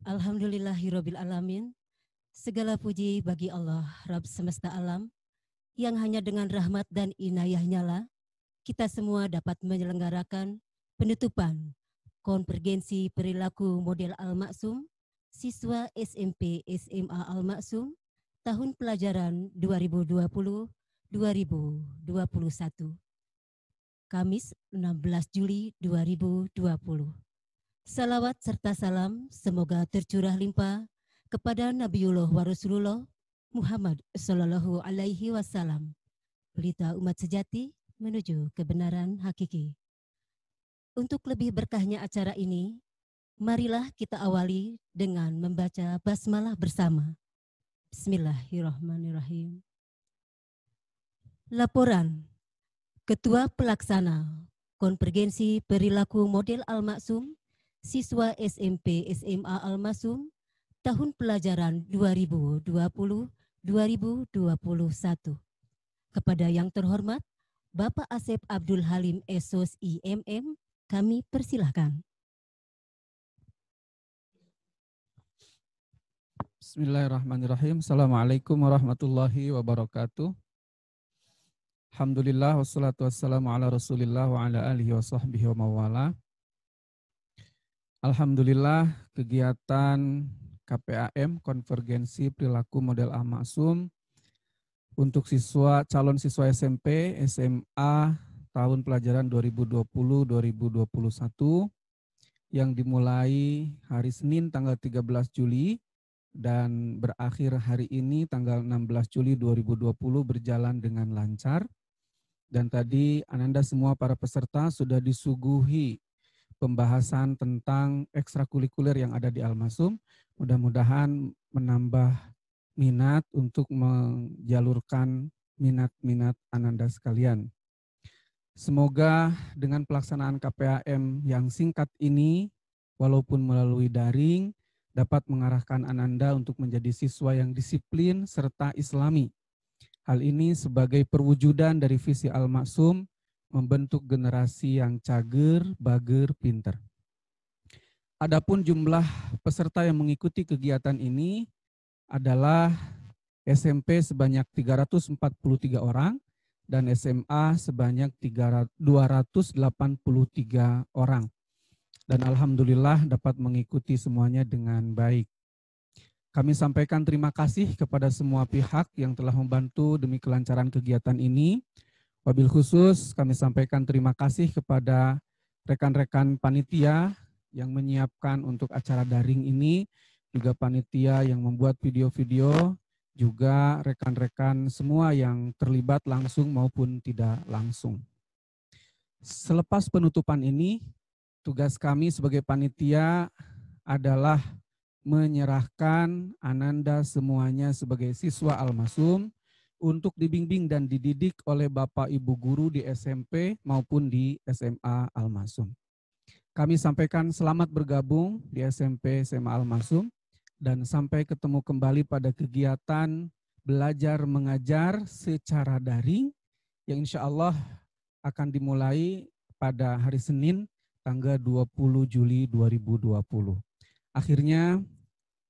Alhamdulillahirabbil alamin. Segala puji bagi Allah, Rabb semesta alam, yang hanya dengan rahmat dan inayahnya lah kita semua dapat menyelenggarakan penutupan konvergensi perilaku model Al-Maksum siswa SMP SMA Al-Maksum tahun pelajaran 2020-2021. Kamis 16 Juli 2020. Salawat serta salam semoga tercurah limpah kepada Nabiullah wa Rasulullah Muhammad Sallallahu Alaihi Wasallam, pelita umat sejati menuju kebenaran hakiki. Untuk lebih berkahnya acara ini, marilah kita awali dengan membaca basmalah bersama. Bismillahirrahmanirrahim. Laporan Ketua Pelaksana Konvergensi Perilaku Model Al-Maksum siswa SMP SMA Al-Maksum tahun pelajaran 2020-2021. Kepada yang terhormat Bapak Asep Abdul Halim Esos IMM, kami persilahkan. Bismillahirrahmanirrahim. Assalamualaikum warahmatullahi wabarakatuh. Alhamdulillah wassalatu wassalamu ala Rasulillah wa ala alihi wa sahbihi wa mawala. Alhamdulillah kegiatan KPAM Konvergensi Perilaku Model Al-Maksum untuk calon siswa SMP, SMA tahun pelajaran 2020-2021 yang dimulai hari Senin tanggal 13 Juli dan berakhir hari ini tanggal 16 Juli 2020 berjalan dengan lancar. Dan tadi Ananda semua para peserta sudah disuguhi pembahasan tentang ekstrakurikuler yang ada di Al-Maksum. Mudah-mudahan menambah minat untuk menjalurkan minat-minat Ananda sekalian. Semoga dengan pelaksanaan KPAM yang singkat ini, walaupun melalui daring, dapat mengarahkan Ananda untuk menjadi siswa yang disiplin serta islami. Hal ini sebagai perwujudan dari visi Al-Maksum membentuk generasi yang cager, bager, pinter. Adapun jumlah peserta yang mengikuti kegiatan ini adalah SMP sebanyak 343 orang dan SMA sebanyak 283 orang. Dan alhamdulillah dapat mengikuti semuanya dengan baik. Kami sampaikan terima kasih kepada semua pihak yang telah membantu demi kelancaran kegiatan ini. Wabil khusus kami sampaikan terima kasih kepada rekan-rekan panitia yang menyiapkan untuk acara daring ini, juga panitia yang membuat video-video, juga rekan-rekan semua yang terlibat langsung maupun tidak langsung. Selepas penutupan ini, tugas kami sebagai panitia adalah menyerahkan Ananda semuanya sebagai siswa Al-Maksum untuk dibimbing dan dididik oleh Bapak Ibu Guru di SMP maupun di SMA Al-Maksum. Kami sampaikan selamat bergabung di SMP SMA Al-Maksum dan sampai ketemu kembali pada kegiatan belajar mengajar secara daring yang insya Allah akan dimulai pada hari Senin tanggal 20 Juli 2020. Akhirnya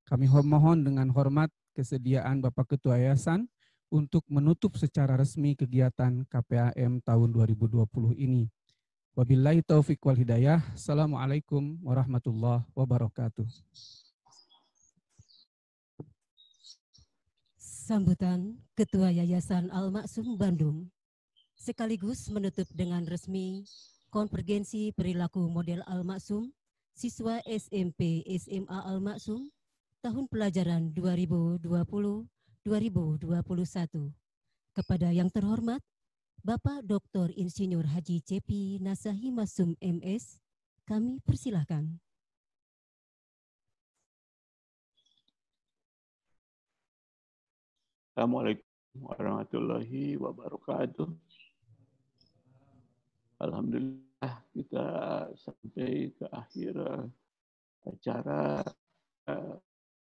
kami mohon dengan hormat kesediaan Bapak Ketua Yayasan untuk menutup secara resmi kegiatan KPAM tahun 2020 ini. Wabillahi taufiq wal hidayah. Assalamualaikum warahmatullahi wabarakatuh. Sambutan Ketua Yayasan Al-Maksum Bandung sekaligus menutup dengan resmi konvergensi perilaku model Al-Maksum siswa SMP SMA Al-Maksum tahun pelajaran 2020-2021. Kepada yang terhormat Bapak Dr. Insinyur Haji Cepi Nasahi Masum MS, kami persilahkan. Assalamualaikum warahmatullahi wabarakatuh. Alhamdulillah kita sampai ke akhir acara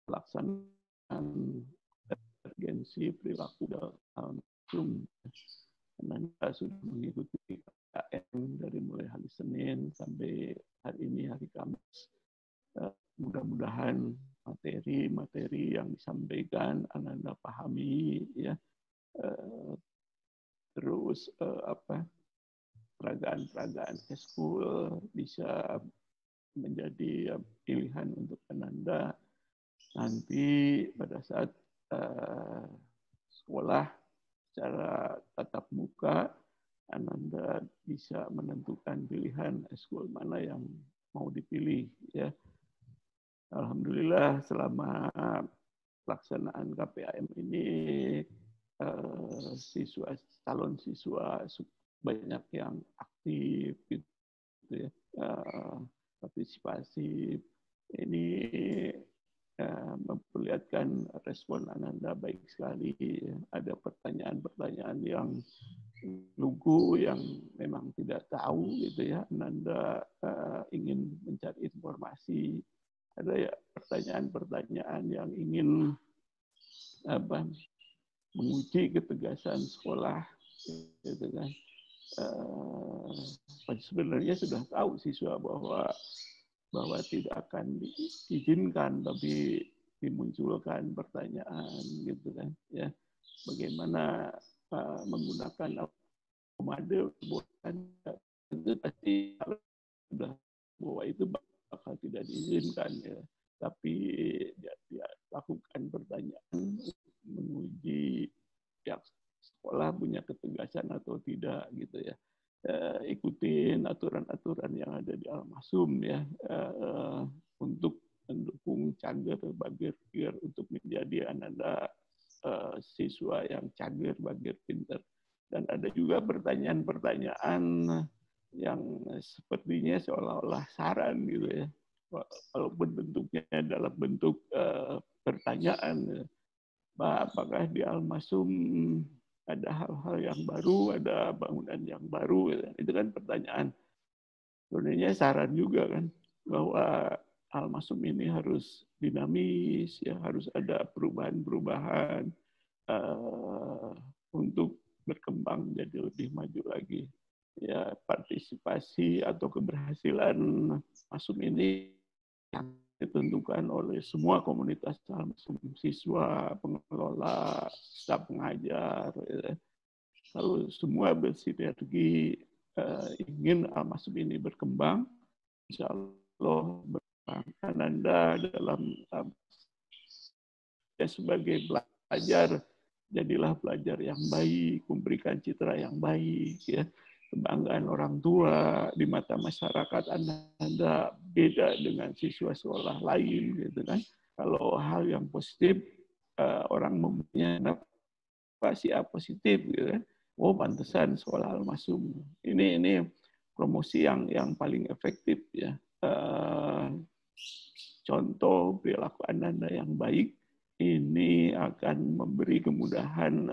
pelaksanaan konvergensi perilaku Al-Maksum. Anda sudah mengikuti KPAM dari mulai hari Senin sampai hari ini hari Kamis. Mudah-mudahan materi yang disampaikan Ananda pahami, ya. Terus peragaan-peragaan eskul bisa menjadi pilihan untuk Ananda nanti pada saat sekolah secara tatap muka. Ananda bisa menentukan pilihan eskul mana yang mau dipilih, ya. Alhamdulillah selama pelaksanaan KPAM ini calon siswa banyak yang aktif, gitu ya, partisipasi. Ini memperlihatkan respon Ananda baik sekali. Ada pertanyaan-pertanyaan yang lugu yang memang tidak tahu, gitu ya. Ananda ingin mencari informasi. Ada ya pertanyaan-pertanyaan yang ingin menguji ketegasan sekolah, gitu kan. Sebenarnya sudah tahu siswa bahwa tidak akan diizinkan, tapi dimunculkan pertanyaan, gitu kan, ya. Bagaimana menggunakan komando itu pasti sudah bahwa itu bakal tidak diizinkan, ya. Tapi dia lakukan pertanyaan menguji pihak sekolah punya ketegasan atau tidak, gitu ya. Ikutin aturan-aturan yang ada di Al-Masum, ya, untuk mendukung cager bagir untuk menjadi Ananda siswa yang cager bagir pinter. Dan ada juga pertanyaan-pertanyaan yang sepertinya seolah-olah saran, gitu ya. Walaupun bentuknya dalam bentuk pertanyaan, apakah di Al-Masum ada hal-hal yang baru, ada bangunan yang baru, itu kan pertanyaan. Sebenarnya saran juga kan, bahwa Al-Masum ini harus dinamis, ya, harus ada perubahan-perubahan untuk berkembang jadi lebih maju lagi. Ya, partisipasi atau keberhasilan Masum ini yang ditentukan oleh semua komunitas Al-Masum, siswa, pengelola, staf pengajar. Ya. Kalau semua bersinergi ingin Al-Masum ini berkembang, insya Allah berkembang. Ananda dalam sebagai pelajar, jadilah pelajar yang baik, memberikan citra yang baik, ya. Kebanggaan orang tua di mata masyarakat Ananda beda dengan siswa sekolah lain, gitu kan. Kalau hal yang positif orang mempunyai pasti positif, gitu kan. Oh, pantesan sekolah Al-Masum. Ini promosi yang paling efektif, ya. Contoh perilaku Ananda yang baik ini akan memberi kemudahan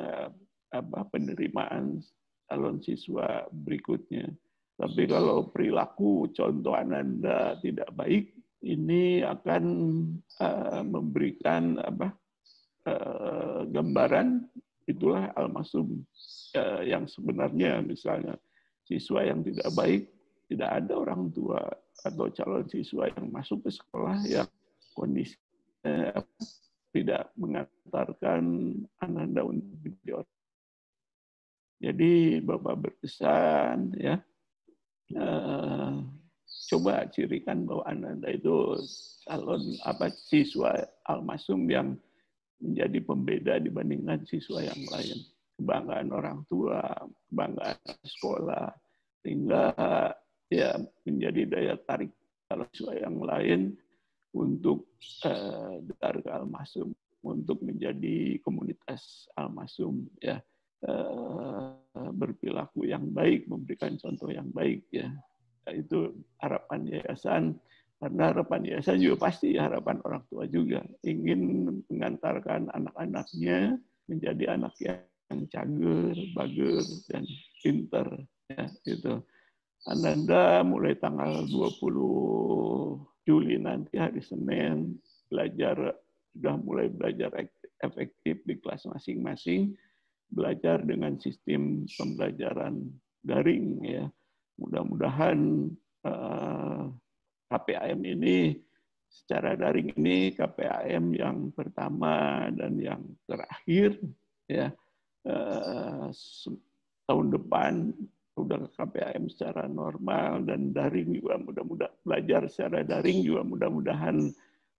penerimaan calon siswa berikutnya. Tapi kalau perilaku contoh Ananda tidak baik, ini akan memberikan gambaran itulah Al-Masum yang sebenarnya. Misalnya siswa yang tidak baik, tidak ada orang tua atau calon siswa yang masuk ke sekolah yang kondisi tidak mengantarkan Ananda untuk menjadi orang. Jadi Bapak berpesan, ya, coba cirikan bahwa Ananda itu calon siswa Al-Masum yang menjadi pembeda dibandingkan siswa yang lain. Kebanggaan orang tua, kebanggaan sekolah, sehingga ya menjadi daya tarik calon siswa yang lain untuk datang ke Al-Masum, untuk menjadi komunitas Al-Masum, ya. Berperilaku yang baik, memberikan contoh yang baik, ya. Itu harapan yayasan, karena harapan yayasan juga pasti harapan orang tua juga, ingin mengantarkan anak-anaknya menjadi anak yang cager, bager, dan pinter, ya, itu. Ananda mulai tanggal 20 Juli nanti hari Senin sudah mulai belajar efektif di kelas masing-masing, belajar dengan sistem pembelajaran daring, ya. Mudah-mudahan KPAM ini secara daring ini KPAM yang pertama dan yang terakhir ya. Tahun depan udah KPAM secara normal dan daring juga mudah-mudahan belajar secara daring juga mudah-mudahan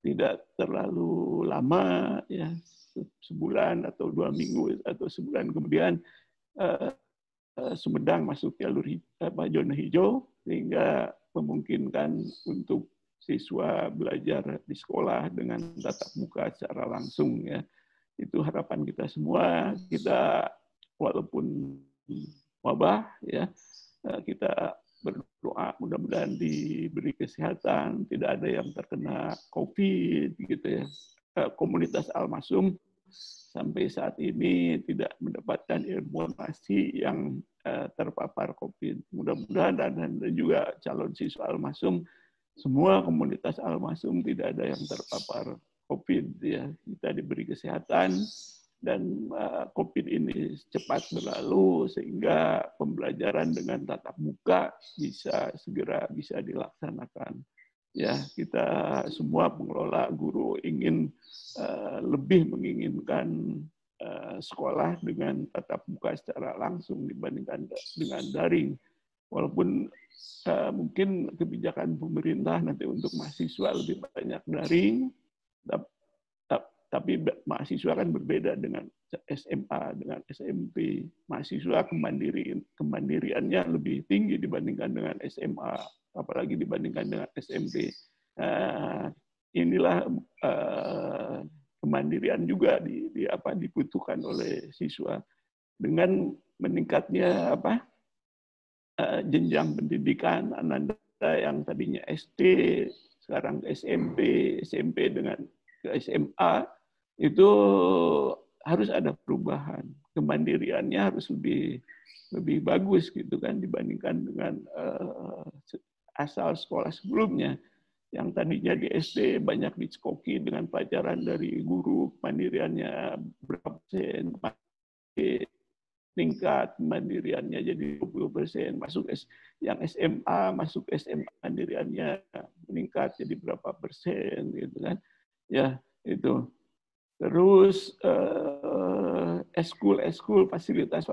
tidak terlalu lama ya, sebulan atau 2 minggu atau sebulan kemudian Sumedang masuk jalur zona hijau sehingga memungkinkan untuk siswa belajar di sekolah dengan tatap muka secara langsung ya. Itu harapan kita semua. Kita walaupun wabah ya, kita berdoa mudah-mudahan diberi kesehatan, tidak ada yang terkena COVID gitu ya. Komunitas Al-Masum sampai saat ini tidak mendapatkan informasi yang terpapar COVID. Mudah-mudahan dan juga calon siswa Al-Masum, semua komunitas Al-Masum tidak ada yang terpapar COVID ya. Kita diberi kesehatan dan COVID ini cepat berlalu sehingga pembelajaran dengan tatap muka bisa segera bisa dilaksanakan. Ya, kita semua pengelola guru ingin lebih menginginkan sekolah dengan tatap muka secara langsung dibandingkan dengan daring. Walaupun mungkin kebijakan pemerintah nanti untuk mahasiswa lebih banyak daring, tapi mahasiswa kan berbeda dengan SMA, dengan SMP. Mahasiswa kemandiriannya lebih tinggi dibandingkan dengan SMA, apalagi dibandingkan dengan SMP. Inilah kemandirian juga dibutuhkan oleh siswa dengan meningkatnya jenjang pendidikan Ananda yang tadinya SD sekarang ke SMP dengan ke SMA itu harus ada perubahan, kemandiriannya harus lebih bagus gitu kan dibandingkan dengan asal sekolah sebelumnya yang tadinya di SD banyak dicekoki dengan pelajaran dari guru, kemandiriannya berapa persen, tingkat kemandiriannya jadi 20%, yang SMA masuk SMA kemandiriannya meningkat jadi berapa persen gitu kan. Ya, itu. Terus eskul fasilitas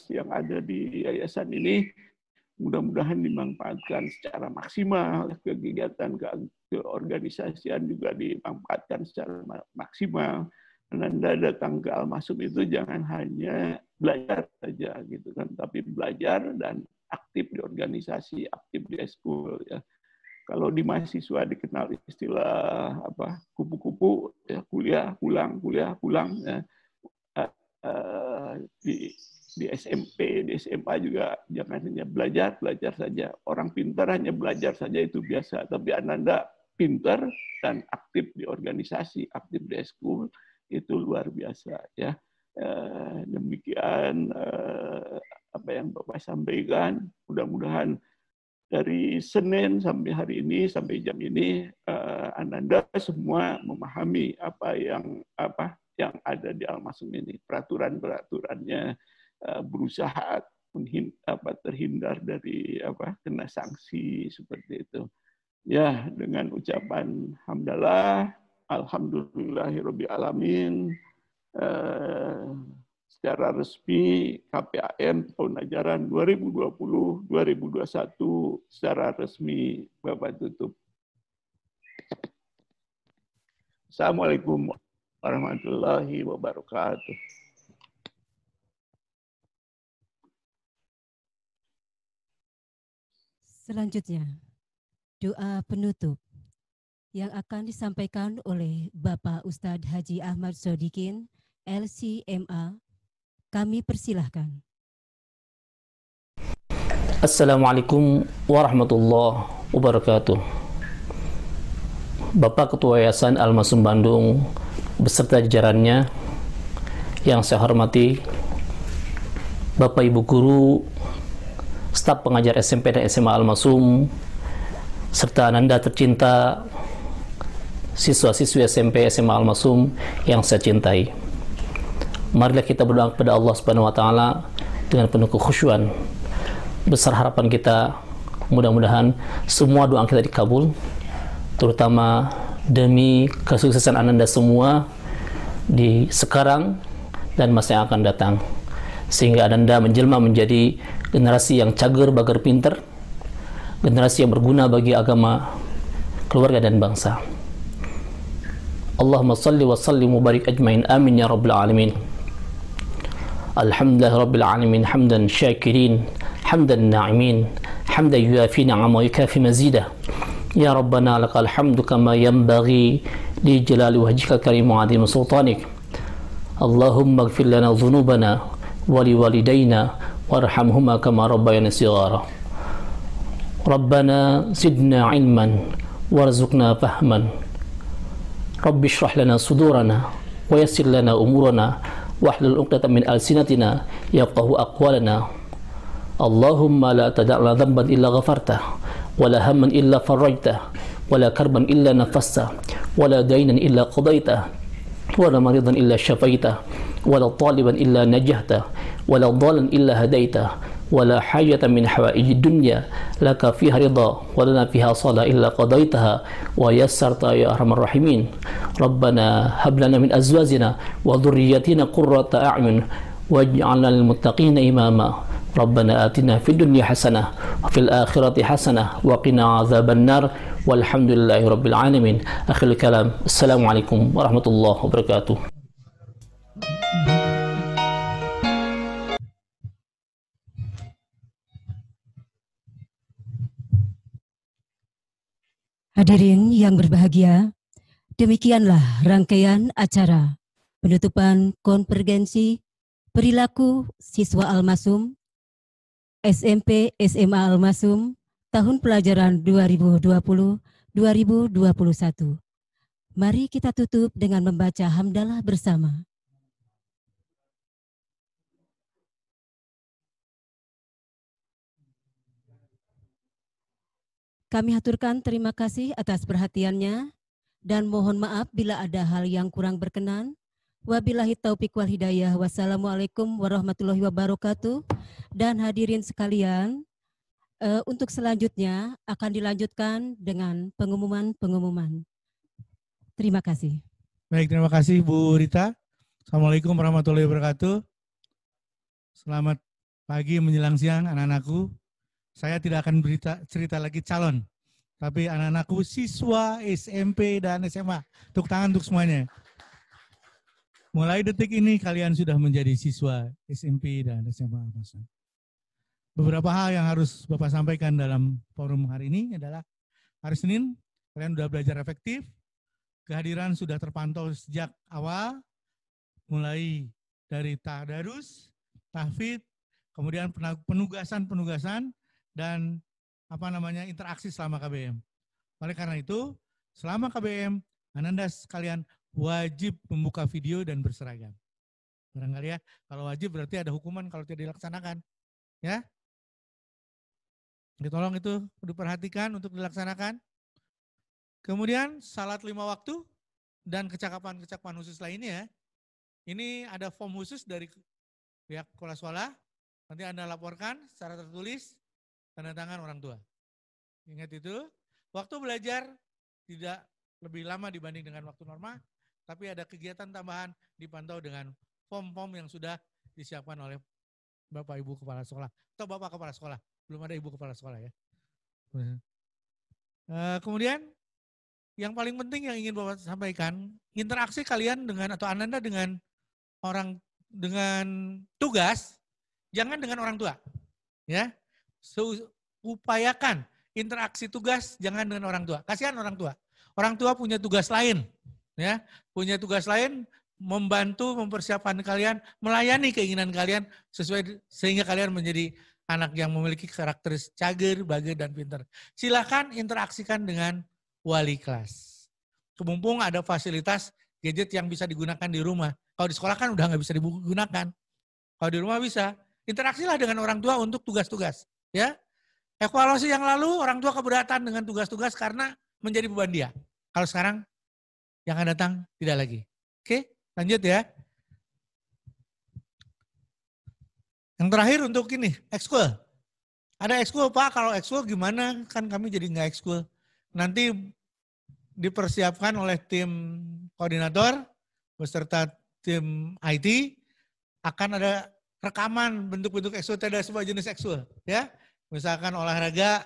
yang ada di yayasan ini mudah-mudahan dimanfaatkan secara maksimal, kegiatan keorganisasian juga dimanfaatkan secara maksimal. Anda datang ke Al-Masum itu jangan hanya belajar saja gitu kan, tapi belajar dan aktif di organisasi, aktif di eskul ya. Kalau di mahasiswa dikenal istilah kupu-kupu ya, kuliah pulang ya. Di SMP, di SMA juga jangan hanya belajar saja. Orang pintar hanya belajar saja itu biasa, tapi Ananda pintar dan aktif di organisasi, aktif di eskul itu luar biasa ya. Demikian apa yang Bapak sampaikan. Mudah-mudahan dari Senin sampai hari ini, sampai jam ini, Ananda semua memahami apa yang ada di Al-Masum ini, peraturan-peraturannya, berusaha terhindar dari kena sanksi seperti itu. Ya, dengan ucapan hamdalah, alhamdulillahirabbil alamin. Secara resmi KPAM tahun ajaran 2020-2021 secara resmi Bapak tutup. Assalamualaikum warahmatullahi wabarakatuh. Selanjutnya, doa penutup yang akan disampaikan oleh Bapak Ustadz Haji Ahmad Sodikin, LCMA. Kami persilahkan. Assalamualaikum warahmatullahi wabarakatuh. Bapak Ketua Yayasan Al-Masum Bandung beserta jajarannya yang saya hormati, Bapak Ibu guru, staf pengajar SMP dan SMA Al-Masum, serta Ananda tercinta, siswa-siswi SMP SMA Al-Masum yang saya cintai. Marilah kita berdoa kepada Allah Subhanahu wa taala dengan penuh kekhusyuan. Besar harapan kita, mudah-mudahan semua doa kita dikabul terutama demi kesuksesan Ananda semua di sekarang dan masa yang akan datang, sehingga Ananda menjelma menjadi generasi yang cager bagar pinter, generasi yang berguna bagi agama, keluarga dan bangsa. Allahumma salli wa sallim wa barik ajmain, amin ya rabbal alamin. Alhamdulillah rabbil alamin, hamdan syakirin, hamdan na'imin, hamdan yuafi ni'ama wa yukafi mazidah. Ya Rabbana lakal hamdu kama yanbaghi li jalali wajhika karim wa azim sultanik. Allahumma ighfir lana dhunubana wa li walidayna warhamhuma kama rabbayana shighara. Rabbana zidna ilman warzuqna fahman. Rabbi shrah lana sudurana wa yassir lana umurana wahlul 'uqdatam min alsinatina yafqahu aqwalana. Allahumma la tada'na dhanban illa ghafartah wa la hamman illa farajtah wa la karban illa nafastah wa la daynan illa qadaitah wa la maridan illa syafaitah wa la taliban illa najahtah wa la dhalan illa hadaitah wa la hajatan min hawaijid dunya laka fiha ridha wa lana fiha salah illa qadaitaha wa yassarta ya arhamar rahimin. Rabbana hab lana min azwajina wa dhurriyyatina qurrata a'yun waj'alna lil muttaqina imama. Rabbana atina fid dunya hasanah wa fil akhirati hasanah wa qina adzaban nar walhamdulillahi rabbil alamin. Akhirul kalam. Assalamualaikum warahmatullahi wabarakatuh. Hadirin yang berbahagia, demikianlah rangkaian acara penutupan konvergensi perilaku siswa Al-Masum SMP SMA Al-Masum tahun pelajaran 2020-2021. Mari kita tutup dengan membaca hamdalah bersama. Kami haturkan terima kasih atas perhatiannya dan mohon maaf bila ada hal yang kurang berkenan. Wabillahi taufiq wal hidayah. Wassalamualaikum warahmatullahi wabarakatuh. Dan hadirin sekalian, untuk selanjutnya akan dilanjutkan dengan pengumuman. Terima kasih. Baik, terima kasih Bu Rita. Assalamualaikum warahmatullahi wabarakatuh. Selamat pagi menjelang siang anak-anakku. Saya tidak akan cerita lagi calon, tapi anak-anakku siswa SMP dan SMA. Tepuk tangan untuk semuanya. Mulai detik ini kalian sudah menjadi siswa SMP dan SMA. Beberapa hal yang harus Bapak sampaikan dalam forum hari ini adalah hari Senin kalian sudah belajar efektif, kehadiran sudah terpantau sejak awal, mulai dari tadarus, tahfidz, kemudian penugasan dan interaksi selama KBM. Oleh karena itu, selama KBM, Ananda sekalian wajib membuka video dan berseragam. Barangkali ya, kalau wajib berarti ada hukuman kalau tidak dilaksanakan. Ya, ditolong itu diperhatikan untuk dilaksanakan. Kemudian salat 5 waktu dan kecakapan khusus lainnya. Ini ada form khusus dari pihak kepala sekolah. Nanti Anda laporkan secara tertulis, tanda tangan orang tua. Ingat itu, waktu belajar tidak lebih lama dibanding dengan waktu normal, tapi ada kegiatan tambahan dipantau dengan form-form yang sudah disiapkan oleh Bapak Ibu Kepala Sekolah atau Bapak Kepala Sekolah. Belum ada Ibu Kepala Sekolah ya. Kemudian yang paling penting yang ingin Bapak sampaikan, interaksi kalian dengan atau Ananda dengan tugas, jangan dengan orang tua. Ya. Upayakan interaksi tugas jangan dengan orang tua. Kasihan orang tua. Orang tua punya tugas lain, ya, punya tugas lain membantu mempersiapkan kalian, melayani keinginan kalian sesuai sehingga kalian menjadi anak yang memiliki karakteristik cager, bager dan pintar. Silakan interaksikan dengan wali kelas. Mumpung ada fasilitas gadget yang bisa digunakan di rumah. Kalau di sekolah kan udah nggak bisa digunakan. Kalau di rumah bisa. Interaksilah dengan orang tua untuk tugas-tugas. Ya, evaluasi yang lalu orang tua keberatan dengan tugas-tugas karena menjadi beban dia. Kalau sekarang yang akan datang tidak lagi. Oke, lanjut ya. Yang terakhir untuk ini, ekskul. Ada ekskul Pak, kalau ekskul gimana? Kan kami jadi nggak ekskul. Nanti dipersiapkan oleh tim koordinator beserta tim IT, akan ada rekaman bentuk-bentuk ekskul, ada sebuah jenis ekskul, ya. Misalkan olahraga,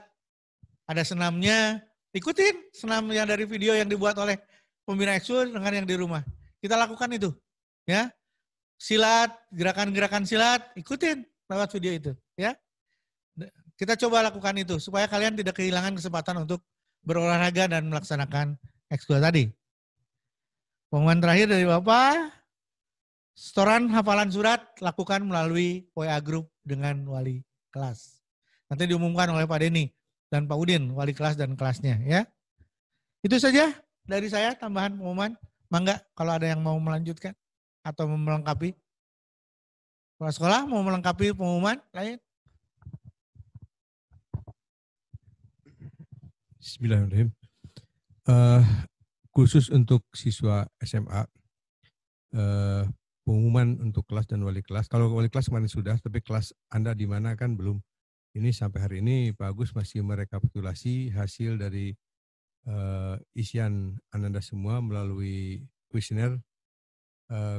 ada senamnya, ikutin senam yang dari video yang dibuat oleh pembina ekskul dengan yang di rumah. Kita lakukan itu, ya. Silat, gerakan-gerakan silat, ikutin lewat video itu, ya. Kita coba lakukan itu supaya kalian tidak kehilangan kesempatan untuk berolahraga dan melaksanakan ekskul tadi. Pengumuman terakhir dari Bapak, setoran hafalan surat lakukan melalui WA Group dengan wali kelas. Nanti diumumkan oleh Pak Denny dan Pak Udin, wali kelas dan kelasnya, ya. Itu saja dari saya, tambahan pengumuman. Mangga kalau ada yang mau melanjutkan atau melengkapi. Kepala sekolah mau melengkapi pengumuman lain? Bismillahirrahmanirrahim. Khusus untuk siswa SMA, pengumuman untuk kelas dan wali kelas. Kalau wali kelas kemarin sudah, tapi kelas Anda di mana kan belum. Ini sampai hari ini Pak Agus masih merekapitulasi hasil dari isian Ananda semua melalui kuesioner,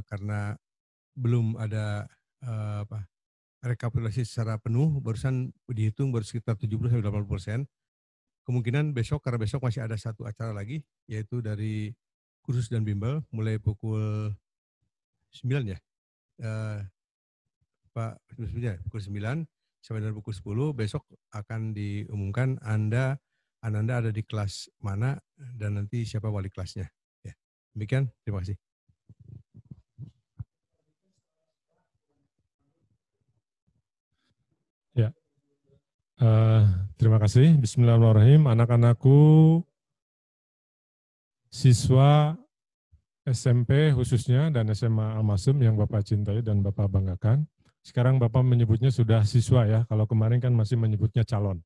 karena belum ada rekapitulasi secara penuh, barusan dihitung baru sekitar 70-80%. Kemungkinan besok, karena besok masih ada satu acara lagi, yaitu dari kursus dan bimbel, mulai pukul 9 ya, Pak, pukul 9 sampai dengan pukul 10, besok akan diumumkan Ananda ada di kelas mana dan nanti siapa wali kelasnya. Ya, demikian, terima kasih. Ya. Terima kasih. Bismillahirrahmanirrahim. Anak-anakku, siswa SMP khususnya dan SMA Al-Masum yang Bapak cintai dan Bapak banggakan. Sekarang Bapak menyebutnya sudah siswa ya. Kalau kemarin kan masih menyebutnya calon.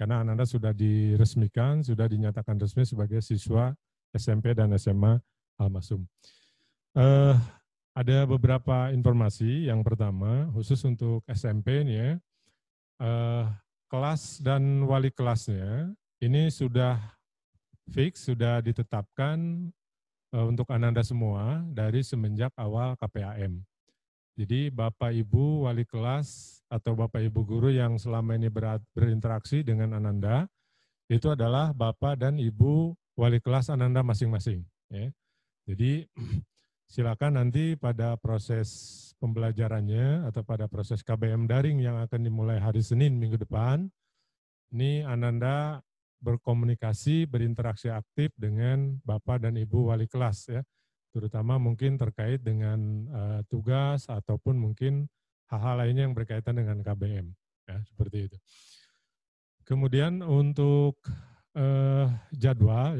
Karena Ananda sudah diresmikan, sudah dinyatakan resmi sebagai siswa SMP dan SMA Al-Masum. Ada beberapa informasi. Yang pertama, khusus untuk SMP nih ya. Kelas dan wali kelasnya ini sudah fix, sudah ditetapkan untuk Ananda semua dari semenjak awal KPAM. Jadi Bapak Ibu wali kelas atau Bapak Ibu guru yang selama ini berinteraksi dengan Ananda, itu adalah Bapak dan Ibu wali kelas Ananda masing-masing. Ya. Jadi silakan nanti pada proses pembelajarannya atau pada proses KBM daring yang akan dimulai hari Senin minggu depan, ini Ananda berkomunikasi, berinteraksi aktif dengan Bapak dan Ibu wali kelas ya, terutama mungkin terkait dengan tugas ataupun mungkin hal-hal lainnya yang berkaitan dengan KBM, ya seperti itu. Kemudian untuk jadwal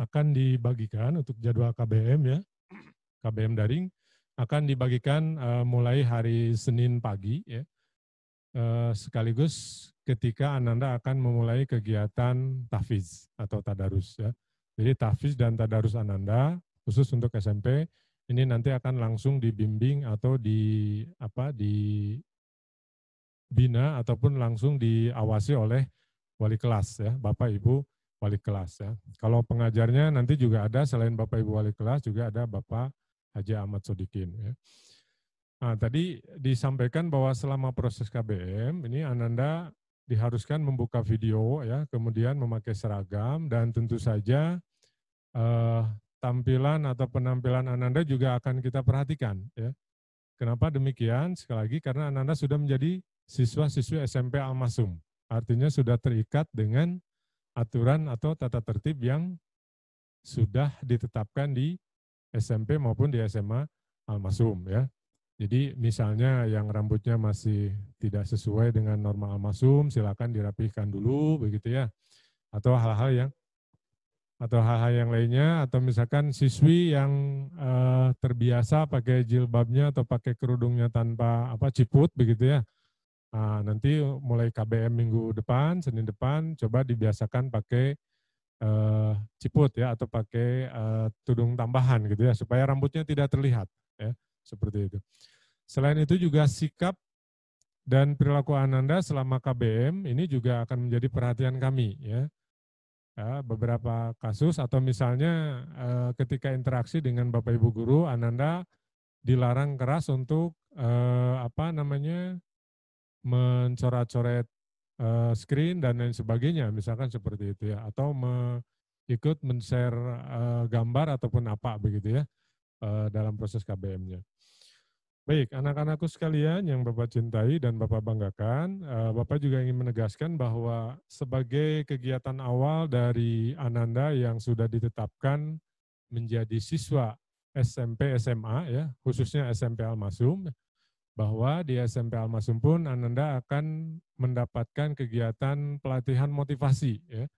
akan dibagikan untuk jadwal KBM ya, KBM daring akan dibagikan mulai hari Senin pagi ya, sekaligus ketika Ananda akan memulai kegiatan tahfiz atau tadarus ya. Jadi tahfiz dan tadarus Ananda khusus untuk SMP ini nanti akan langsung dibimbing atau dibina ataupun langsung diawasi oleh wali kelas ya, Bapak Ibu wali kelas ya. Kalau pengajarnya nanti juga ada, selain Bapak Ibu wali kelas juga ada Bapak Haji Ahmad Sodikin ya. Nah, tadi disampaikan bahwa selama proses KBM ini Ananda diharuskan membuka video ya, kemudian memakai seragam dan tentu saja tampilan atau penampilan Ananda juga akan kita perhatikan ya. Kenapa demikian? Sekali lagi karena Ananda sudah menjadi siswa-siswi SMP Al-Masum. Artinya sudah terikat dengan aturan atau tata tertib yang sudah ditetapkan di SMP maupun di SMA Al-Masum ya. Jadi misalnya yang rambutnya masih tidak sesuai dengan norma Al-Masum, silakan dirapihkan dulu begitu ya. Atau hal-hal yang lainnya, atau misalkan siswi yang terbiasa pakai jilbabnya atau pakai kerudungnya tanpa ciput begitu ya. Nah, nanti mulai KBM minggu depan, Senin depan, coba dibiasakan pakai ciput ya, atau pakai tudung tambahan gitu ya, supaya rambutnya tidak terlihat ya, seperti itu. Selain itu juga sikap dan perilaku Ananda selama KBM ini juga akan menjadi perhatian kami ya. Ya, beberapa kasus atau misalnya ketika interaksi dengan Bapak Ibu guru, Ananda dilarang keras untuk mencoret-coret screen dan lain sebagainya, misalkan seperti itu ya, atau ikut men-share gambar ataupun apa begitu ya dalam proses KBM-nya. Baik, anak-anakku sekalian yang Bapak cintai dan Bapak banggakan, Bapak juga ingin menegaskan bahwa sebagai kegiatan awal dari Ananda yang sudah ditetapkan menjadi siswa SMP SMA ya, khususnya SMP Al-Masum, bahwa di SMP Al-Masum pun Ananda akan mendapatkan kegiatan pelatihan motivasi ya.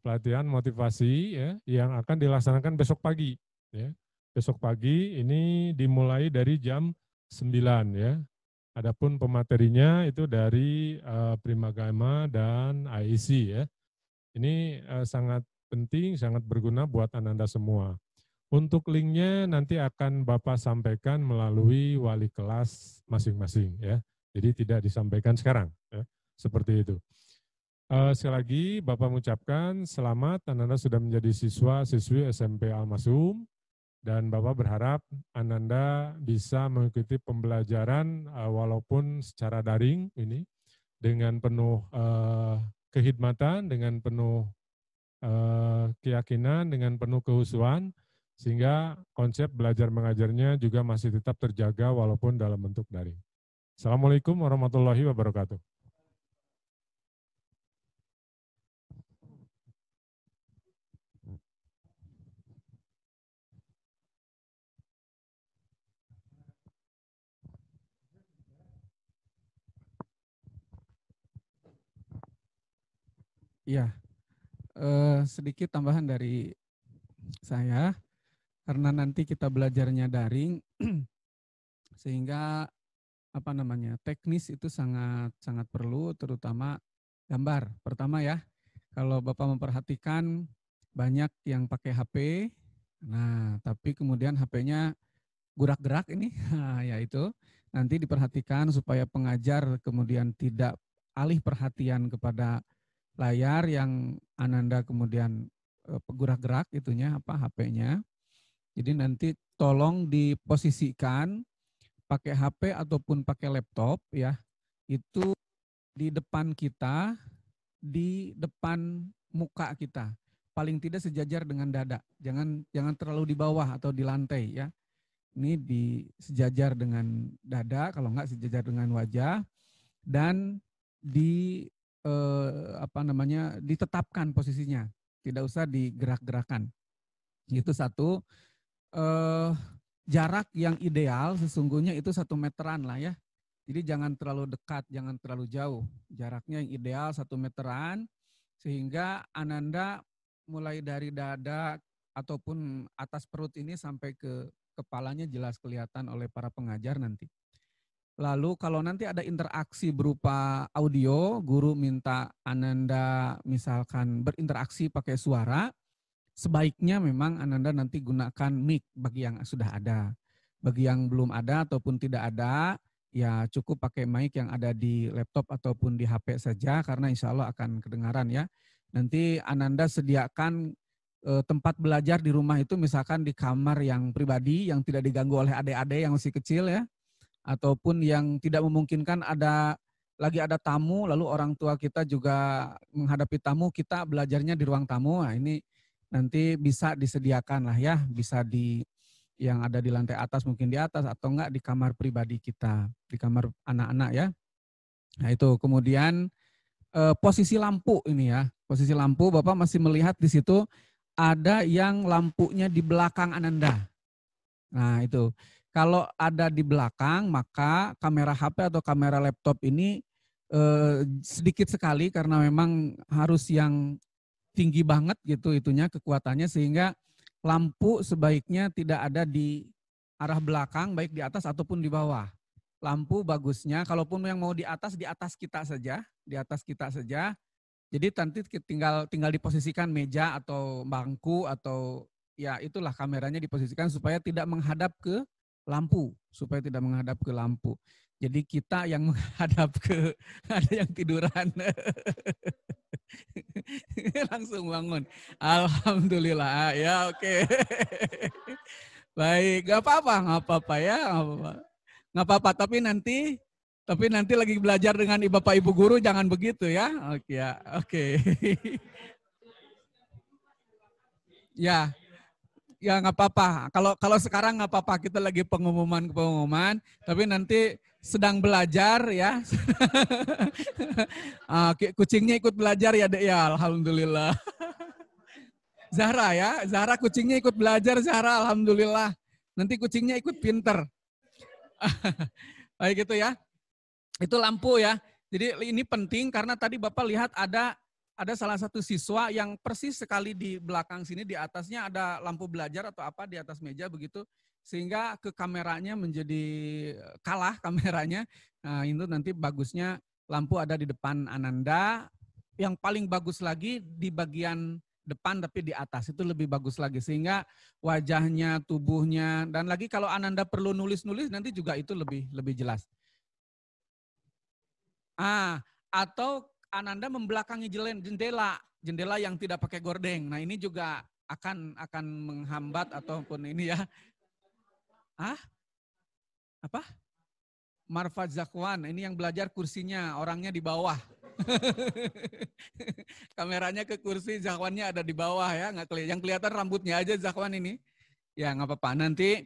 Pelatihan motivasi ya yang akan dilaksanakan besok pagi ya. Besok pagi ini dimulai dari jam 9 ya. Adapun pematerinya itu dari Primagama dan AIC ya. Ini sangat penting, sangat berguna buat Ananda semua. Untuk linknya nanti akan Bapak sampaikan melalui wali kelas masing-masing ya. Jadi tidak disampaikan sekarang ya. Seperti itu. Sekali lagi Bapak mengucapkan selamat Ananda sudah menjadi siswa-siswi SMP Al-Masum. Dan Bapak berharap Ananda bisa mengikuti pembelajaran walaupun secara daring ini dengan penuh kehidmatan, dengan penuh keyakinan, dengan penuh kehusuan, sehingga konsep belajar mengajarnya juga masih tetap terjaga walaupun dalam bentuk daring. Assalamualaikum warahmatullahi wabarakatuh. Iya, sedikit tambahan dari saya, karena nanti kita belajarnya daring, sehingga teknis itu sangat perlu, terutama gambar. Pertama ya, kalau Bapak memperhatikan banyak yang pakai HP, nah tapi kemudian HP-nya gerak-gerak ini, ya itu nanti diperhatikan supaya pengajar kemudian tidak alih perhatian kepada layar yang Ananda kemudian gerak-gerak itunya HP-nya. Jadi nanti tolong diposisikan pakai HP ataupun pakai laptop ya. Itu di depan kita, di depan muka kita. Paling tidak sejajar dengan dada. Jangan terlalu di bawah atau di lantai ya. Ini di sejajar dengan dada, kalau enggak sejajar dengan wajah, dan ditetapkan posisinya, tidak usah digerak-gerakan. Itu satu. Jarak yang ideal sesungguhnya itu 1 meteran lah ya. Jadi jangan terlalu dekat, jangan terlalu jauh. Jaraknya yang ideal 1 meteran, sehingga Ananda mulai dari dada ataupun atas perut ini sampai ke kepalanya jelas kelihatan oleh para pengajar nanti. Lalu kalau nanti ada interaksi berupa audio, guru minta Ananda misalkan berinteraksi pakai suara, sebaiknya memang Ananda nanti gunakan mic bagi yang sudah ada. Bagi yang belum ada ataupun tidak ada, ya cukup pakai mic yang ada di laptop ataupun di HP saja, karena insya Allah akan kedengaran ya. Nanti Ananda sediakan tempat belajar di rumah itu misalkan di kamar yang pribadi, yang tidak diganggu oleh adik-adik yang masih kecil ya. Ataupun yang tidak memungkinkan lagi ada tamu, lalu orang tua kita juga menghadapi tamu, kita belajarnya di ruang tamu. Nah, ini nanti bisa disediakan lah ya, bisa yang ada di lantai atas mungkin di atas, atau enggak di kamar pribadi kita, di kamar anak-anak ya. Nah itu kemudian posisi lampu ini ya, posisi lampu Bapak masih melihat di situ ada yang lampunya di belakang Ananda. Nah itu. Kalau ada di belakang, maka kamera HP atau kamera laptop ini sedikit sekali, karena memang harus yang tinggi banget gitu itunya kekuatannya, sehingga lampu sebaiknya tidak ada di arah belakang, baik di atas ataupun di bawah. Lampu bagusnya, kalaupun yang mau di atas kita saja, di atas kita saja. Jadi nanti tinggal diposisikan meja atau bangku, atau ya itulah kameranya diposisikan supaya tidak menghadap ke lampu, Jadi kita yang menghadap ke, ada yang tiduran. Langsung bangun. Alhamdulillah, ya oke. Baik, gak apa-apa ya, nggak apa-apa. Tapi nanti lagi belajar dengan Bapak Ibu guru jangan begitu ya. Oke ya, oke. Ya nggak apa-apa. Kalau sekarang nggak apa-apa, kita lagi pengumuman, tapi nanti sedang belajar ya. Kucingnya ikut belajar ya, Dek ya. Alhamdulillah. Zahra ya, Zahra kucingnya ikut belajar, Zahra alhamdulillah. Nanti kucingnya ikut pinter. Baik itu ya. Itu lampu ya. Jadi ini penting karena tadi Bapak lihat ada salah satu siswa yang persis sekali di belakang sini, di atasnya ada lampu belajar atau apa di atas meja begitu, sehingga ke kameranya menjadi kalah kameranya. Nah itu nanti bagusnya lampu ada di depan Ananda, yang paling bagus lagi di bagian depan tapi di atas, itu lebih bagus lagi, sehingga wajahnya, tubuhnya, dan lagi kalau Ananda perlu nulis-nulis nanti juga itu lebih jelas. Atau Ananda membelakangi jendela yang tidak pakai gordeng. Nah ini juga akan menghambat ataupun ini ya. Apa? Marfat Zakwan, ini yang belajar kursinya, orangnya di bawah. Kameranya ke kursi, Zakwannya ada di bawah ya, nggak kelihatan. Yang kelihatan rambutnya aja Zakwan ini. Ya nggak apa-apa. Nanti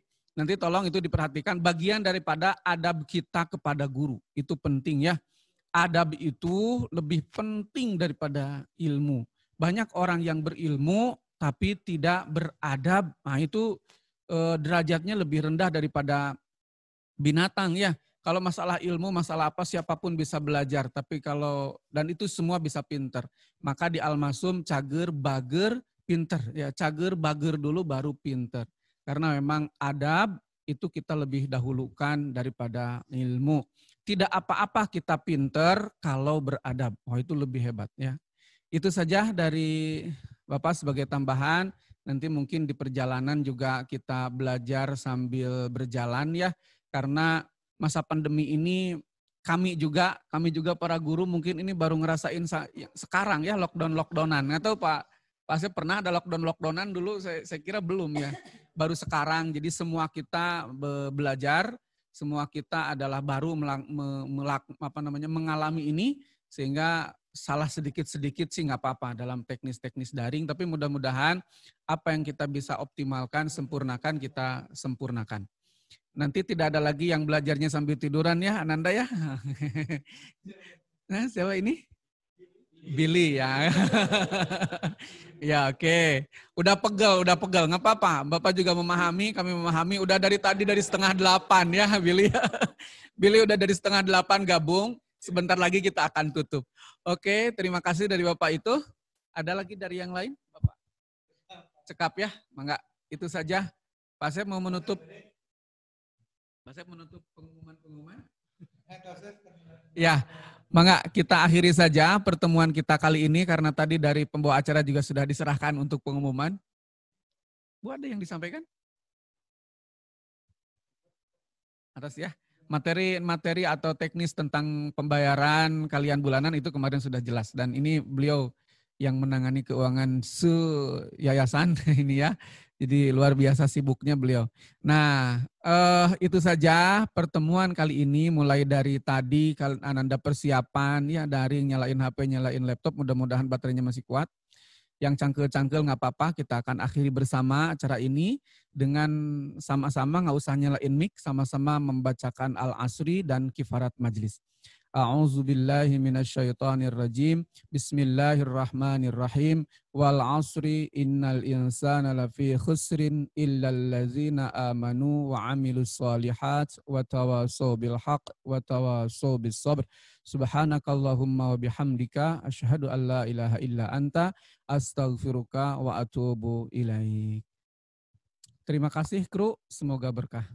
tolong itu diperhatikan. Bagian daripada adab kita kepada guru itu penting ya. Adab itu lebih penting daripada ilmu. Banyak orang yang berilmu tapi tidak beradab. Nah itu derajatnya lebih rendah daripada binatang ya. Kalau masalah ilmu, masalah apa, siapapun bisa belajar. Tapi dan itu semua bisa pinter. Maka di Al-Masum cager, bager, pinter. Ya, cager, bager dulu baru pinter. Karena memang adab itu kita lebih dahulukan daripada ilmu. Tidak apa-apa kita pinter kalau beradab. Oh itu lebih hebat ya. Itu saja dari Bapak sebagai tambahan. Nanti mungkin di perjalanan juga kita belajar sambil berjalan ya. Karena masa pandemi ini kami juga para guru mungkin ini baru ngerasain sekarang ya lockdownan. Nggak tahu Pak Asep pernah ada lockdownan dulu, saya kira belum ya. Baru sekarang, jadi semua kita belajar, semua kita adalah baru mengalami ini, sehingga salah sedikit-sedikit sih nggak apa-apa dalam teknis-teknis daring, tapi mudah-mudahan apa yang kita bisa optimalkan, sempurnakan, kita sempurnakan. Nanti tidak ada lagi yang belajarnya sambil tiduran ya, Ananda ya. Nah, siapa ini? Billy ya. Ya oke. Udah pegel, nggak apa-apa. Bapak juga memahami, kami memahami. Udah dari tadi dari 7:30 ya Billy. Billy udah dari 7:30 gabung. Sebentar lagi kita akan tutup. Oke, terima kasih dari Bapak itu. Ada lagi dari yang lain? Bapak. Cekap ya, mangga. Itu saja. Pak Asep mau menutup. Pak Asep menutup pengumuman. Ya, mangga kita akhiri saja pertemuan kita kali ini karena tadi dari pembawa acara juga sudah diserahkan untuk pengumuman. Bu ada yang disampaikan? Atas ya. Materi atau teknis tentang pembayaran kalian bulanan itu kemarin sudah jelas dan ini beliau yang menangani keuangan yayasan ini ya. Jadi luar biasa sibuknya beliau. Nah, itu saja pertemuan kali ini mulai dari tadi Ananda persiapan ya dari nyalain HP, nyalain laptop, mudah-mudahan baterainya masih kuat. Yang cangkel-cangkel nggak apa-apa, kita akan akhiri bersama acara ini dengan sama-sama nggak usah nyalain mic, sama-sama membacakan Al-Asri dan kifarat majlis. A'udzubillahi minasyaitonirrajim. Bismillahirrahmanirrahim. Wal 'asri innal insana lafi khusrin illal ladzina amanu wa 'amilus shalihat wa tawassaw bil haqq wa tawassaw bis sabr. Subhanakallahumma wa bihamdika asyhadu an la ilaha illa anta astaghfiruka wa atubu ilaik. Terima kasih kru, semoga berkah.